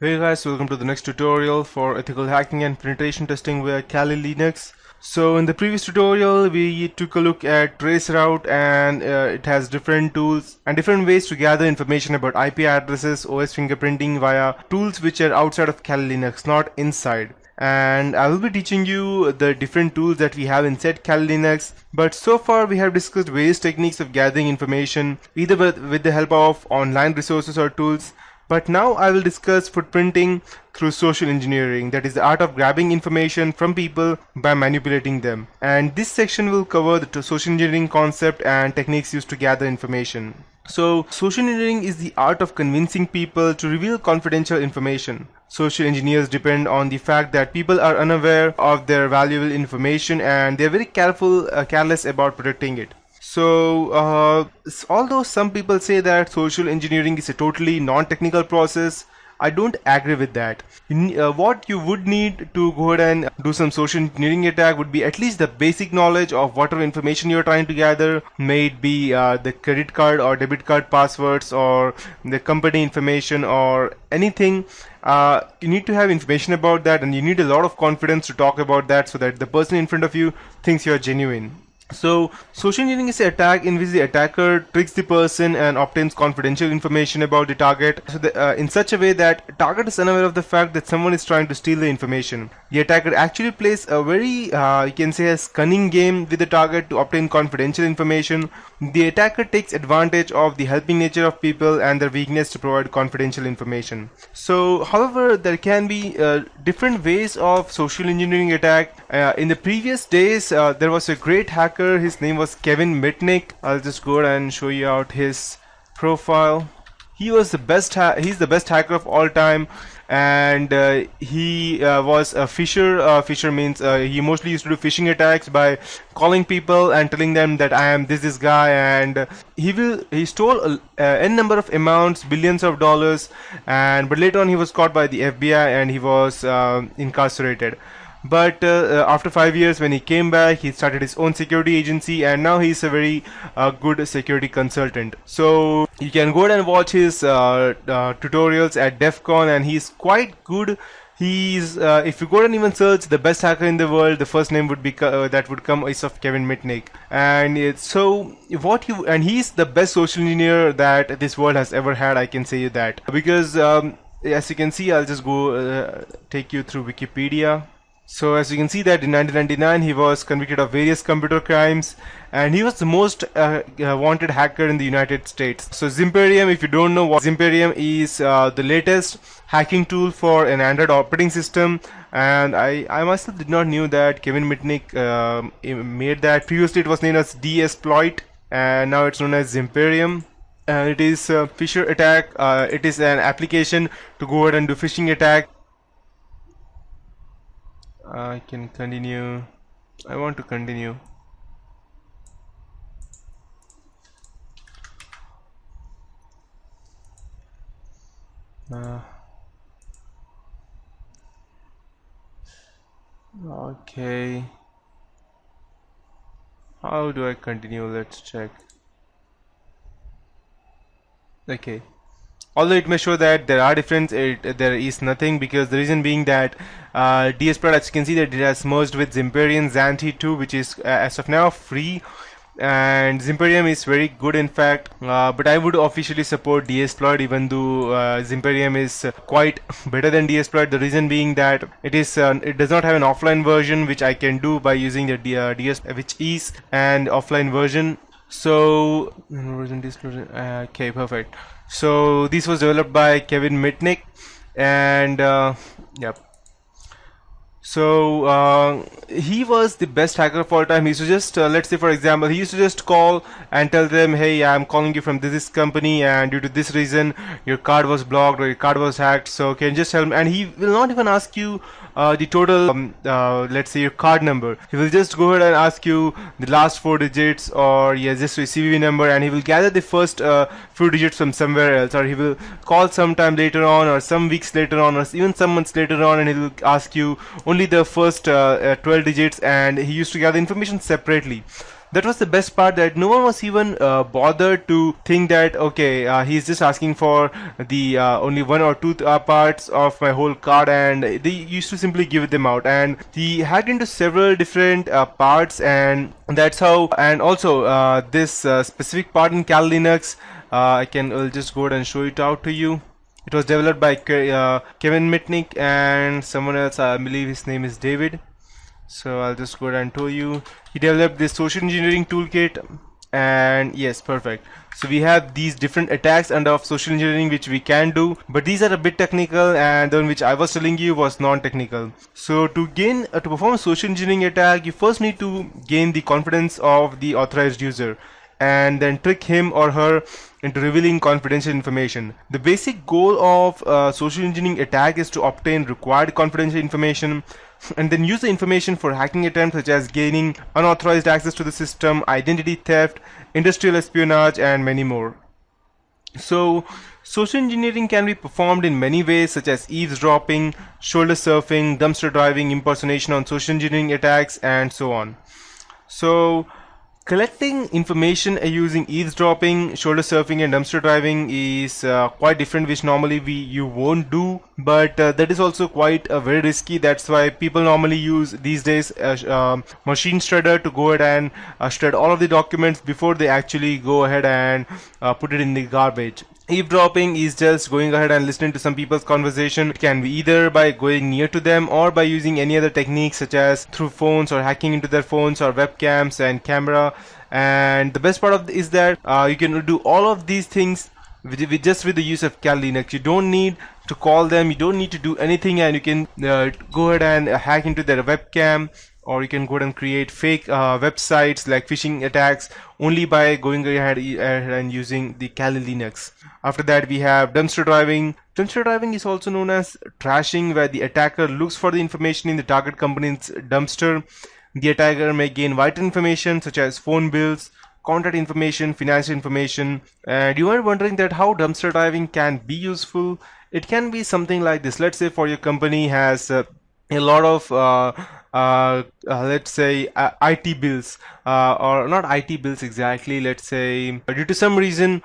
Hey guys, welcome to the next tutorial for ethical hacking and penetration testing via Kali Linux. So in the previous tutorial we took a look at traceroute and it has different tools and different ways to gather information about IP addresses, OS fingerprinting via tools which are outside of Kali Linux, not inside. And I will be teaching you the different tools that we have inside Kali Linux. But so far we have discussed various techniques of gathering information either with the help of online resources or tools. But now I will discuss footprinting through social engineering, that is the art of grabbing information from people by manipulating them. And this section will cover the social engineering concept and techniques used to gather information. So, social engineering is the art of convincing people to reveal confidential information. Social engineers depend on the fact that people are unaware of their valuable information and they are very careless about protecting it. So, although some people say that social engineering is a totally non-technical process, I don't agree with that. What you would need to go ahead and do some social engineering attack would be at least the basic knowledge of whatever information you're trying to gather, may it be the credit card or debit card passwords or the company information or anything. You need to have information about that, and you need a lot of confidence to talk about that so that the person in front of you thinks you're genuine. So, social engineering is an attack in which the attacker tricks the person and obtains confidential information about the target in such a way that target is unaware of the fact that someone is trying to steal the information. The attacker actually plays a very, you can say, a cunning game with the target to obtain confidential information. The attacker takes advantage of the helping nature of people and their weakness to provide confidential information. So, however, there can be different ways of social engineering attack. In the previous days, there was a great hacker. His name was Kevin Mitnick. I'll just go ahead and show you out his profile. He's the best hacker of all time, and he was a phisher. Phisher means he mostly used to do phishing attacks by calling people and telling them that I am this guy, and he stole n number of amounts, billions of dollars, but later on he was caught by the FBI and he was incarcerated. But after 5 years, when he came back, he started his own security agency, and now he's a very good security consultant. So you can go ahead and watch his tutorials at DEF CON, and he's quite good. He's if you go ahead and even search the best hacker in the world, the first name would be that would come is of Kevin Mitnick, and he's the best social engineer that this world has ever had. I can say you that because as you can see, I'll just go take you through Wikipedia. So as you can see that in 1999 he was convicted of various computer crimes, and he was the most wanted hacker in the United States. So Zimperium, if you don't know what Zimperium is, the latest hacking tool for an Android operating system, and I myself did not knew that Kevin Mitnick made that. Previously it was named as Desploit, and now it's known as Zimperium. And it is a phisher attack. It is an application to go ahead and do phishing attack. I can continue. I want to continue. Okay. How do I continue? Let's check. Okay. Although it may show that there are differences, there is nothing, because the reason being that DSProd, as you can see, that it has merged with Zimperium Xanthi 2, which is as of now free, and Zimperium is very good in fact, but I would officially support Desploit, even though Zimperium is quite better than Desploit. The reason being that it does not have an offline version, which I can do by using the DS, which is an offline version. So okay, perfect. So this was developed by Kevin Mitnick, and yep. So he was the best hacker of all time. He used to just let's say for example, he used to just call and tell them, hey, I'm calling you from this company, and due to this reason your card was blocked or your card was hacked, so can you just help me? And he will not even ask you the total let's say your card number. He will just go ahead and ask you the last 4 digits, or just your CVV number, and he will gather the first few digits from somewhere else, or he will call sometime later on, or some weeks later on, or even some months later on, and he will ask you only the first 12 digits, and he used to gather information separately. That was the best part, that no one was even bothered to think that okay, he's just asking for the only one or two parts of my whole card, and they used to simply give them out. And he hacked into several different parts, and that's how. And also this specific part in Kali Linux, I'll just go ahead and show it out to you. It was developed by Kevin Mitnick and someone else. I believe his name is David. So I'll just go ahead and tell you. He developed this social engineering toolkit, and yes, perfect. So we have these different attacks under social engineering which we can do, but these are a bit technical, and the one which I was telling you was non-technical. So to perform a social engineering attack, you first need to gain the confidence of the authorized user, and then trick him or her into revealing confidential information. The basic goal of social engineering attack is to obtain required confidential information and then use the information for hacking attempts such as gaining unauthorized access to the system, identity theft, industrial espionage, and many more. So, social engineering can be performed in many ways such as eavesdropping, shoulder surfing, dumpster driving, impersonation on social engineering attacks, and so on. So, collecting information using eavesdropping, shoulder surfing, and dumpster driving is quite different, which normally you won't do, but that is also quite very risky. That's why people normally use these days machine shredder to go ahead and shred all of the documents before they actually go ahead and put it in the garbage. Eavesdropping is just going ahead and listening to some people's conversation. It can be either by going near to them or by using any other techniques such as through phones or hacking into their phones or webcams and camera. And the best part of is that you can do all of these things just with the use of Kali Linux. You don't need to call them, you don't need to do anything, and you can go ahead and hack into their webcam, or you can go ahead and create fake websites like phishing attacks only by going ahead and using the Kali Linux. After that, we have dumpster driving. Dumpster driving is also known as trashing, where the attacker looks for the information in the target company's dumpster. The attacker may gain vital information such as phone bills, contact information, financial information. And you are wondering that how dumpster driving can be useful. It can be something like this. Let's say for your company has a lot of let's say IT bills, or not IT bills exactly. Let's say due to some reason